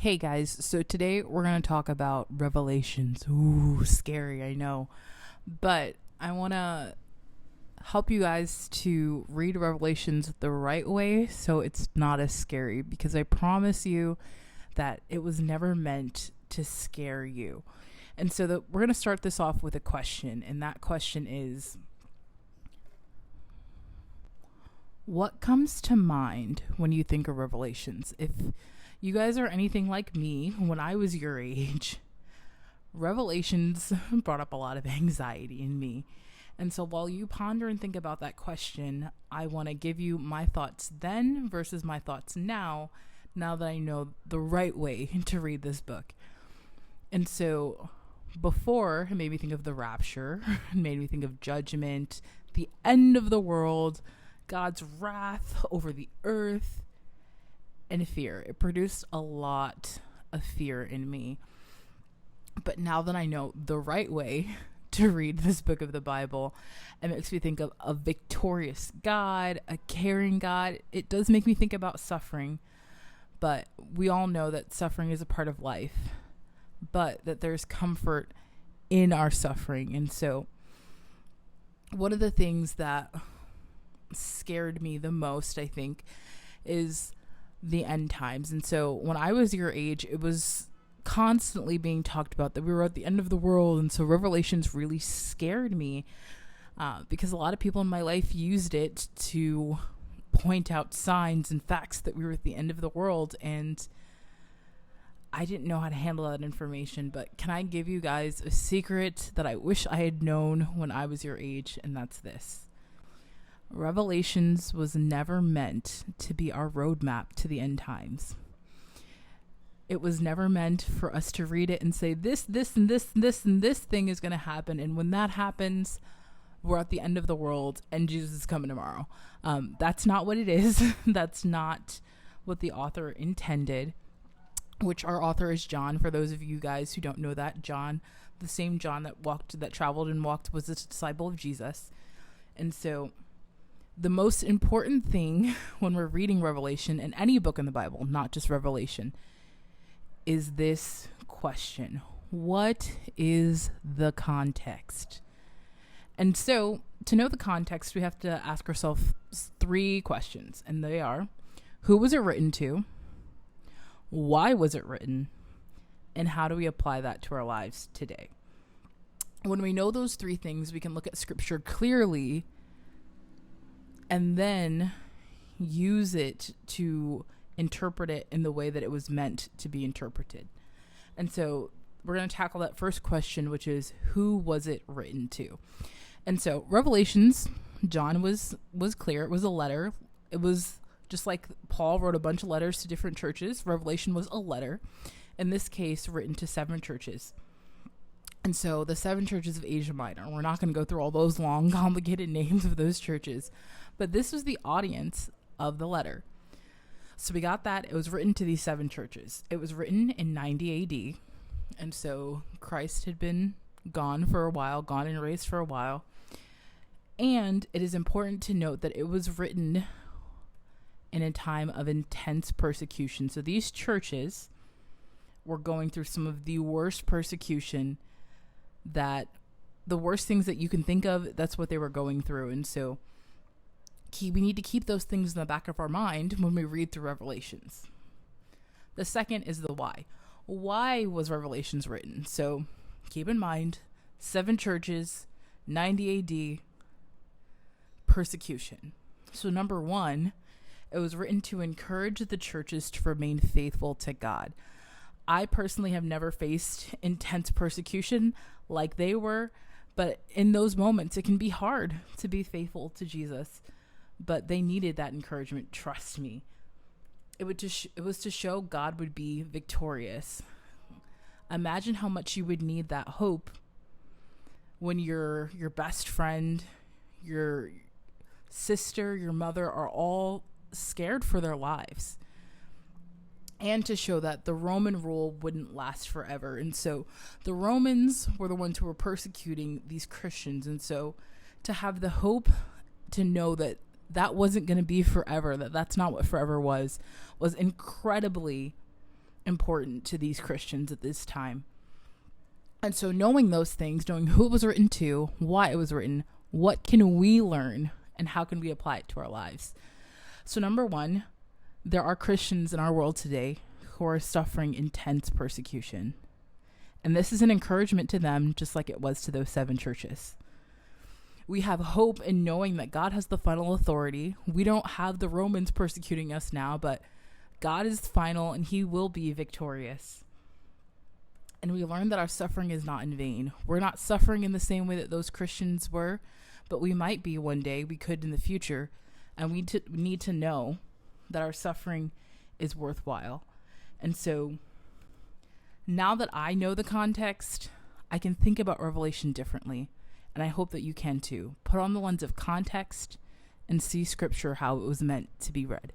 Hey guys, so today we're going to talk about Revelations. Ooh, scary, I know. But I want to help you guys to read Revelations the right way so it's not as scary, because I promise you that it was never meant to scare you. And so we're going to start this off with a question, and that question is, what comes to mind when you think of Revelations? If you guys are anything like me, when I was your age, Revelations brought up a lot of anxiety in me. And so while you ponder and think about that question, I want to give you my thoughts then versus my thoughts now that I know the right way to read this book. And so before, it made me think of the rapture, it made me think of judgment, the end of the world, God's wrath over the earth, and fear. It produced a lot of fear in me. But now that I know the right way to read this book of the Bible, it makes me think of a victorious God, a caring God. It does make me think about suffering, but we all know that suffering is a part of life, but that there's comfort in our suffering. And so one of the things that scared me the most, I think, is the end times. And so when I was your age, it was constantly being talked about that we were at the end of the world. And so Revelations really scared me because a lot of people in my life used it to point out signs and facts that we were at the end of the world. And I didn't know how to handle that information. But can I give you guys a secret that I wish I had known when I was your age? And that's this. Revelations was never meant to be our roadmap to the end times. It was never meant for us to read it and say, this, and this, and this thing is going to happen. And when that happens, we're at the end of the world and Jesus is coming tomorrow. That's not what it is. That's not what the author intended, which our author is John. For those of you guys who don't know that, John, the same John that traveled and walked, was a disciple of Jesus. And so the most important thing when we're reading Revelation and any book in the Bible, not just Revelation, is this question: what is the context? And so to know the context, we have to ask ourselves three questions, and they are: who was it written to? Why was it written? And how do we apply that to our lives today? When we know those three things, we can look at scripture clearly and then use it to interpret it in the way that it was meant to be interpreted. And so we're going to tackle that first question, which is, who was it written to? And so Revelations, John was clear. It was a letter. It was just like Paul wrote a bunch of letters to different churches. Revelation was a letter, in this case written to 7 churches. And so the 7 churches of Asia Minor, we're not going to go through all those long, complicated names of those churches, but this was the audience of the letter. So we got that. It was written to these 7 churches. It was written in 90 AD. And so Christ had been gone for a while, gone and raised for a while. And it is important to note that it was written in a time of intense persecution. So these churches were going through some of the worst persecution, that the worst things that you can think of, that's what they were going through. And so we need to keep those things in the back of our mind when we read through Revelations. The second is the why. Why was Revelations written? So keep in mind, 7 churches, 90 AD, persecution. So number 1, it was written to encourage the churches to remain faithful to God. I personally have never faced intense persecution like they were, but in those moments, it can be hard to be faithful to Jesus. But they needed that encouragement. Trust me. It was to show God would be victorious. Imagine how much you would need that hope when your best friend, your sister, your mother are all scared for their lives. And to show that the Roman rule wouldn't last forever. And so the Romans were the ones who were persecuting these Christians. And so to have the hope to know that that wasn't going to be forever, that's not what forever was incredibly important to these Christians at this time. And so knowing those things, knowing who it was written to, why it was written, what can we learn, and how can we apply it to our lives? So number one, there are Christians in our world today who are suffering intense persecution. And this is an encouragement to them, just like it was to those 7 churches. We have hope in knowing that God has the final authority. We don't have the Romans persecuting us now, but God is final and he will be victorious. And we learn that our suffering is not in vain. We're not suffering in the same way that those Christians were, but we might be one day. We could in the future. And we need to know that our suffering is worthwhile. And so now that I know the context, I can think about Revelation differently. And I hope that you can too. Put on the lens of context and see Scripture how it was meant to be read.